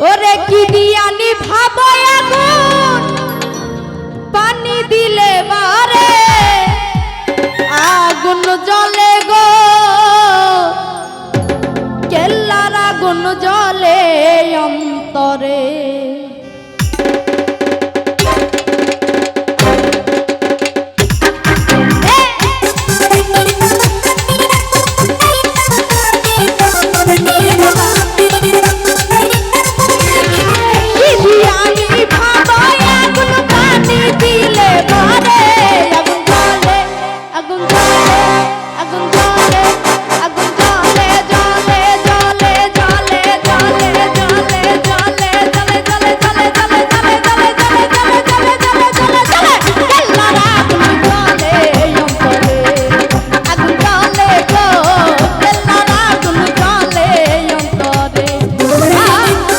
ওরে কি দিয়ানি ভাবো আগুন পানি দিলে বারে আগুন জ্বলে গো কেল্লার আগুন জ্বলে অন্তরে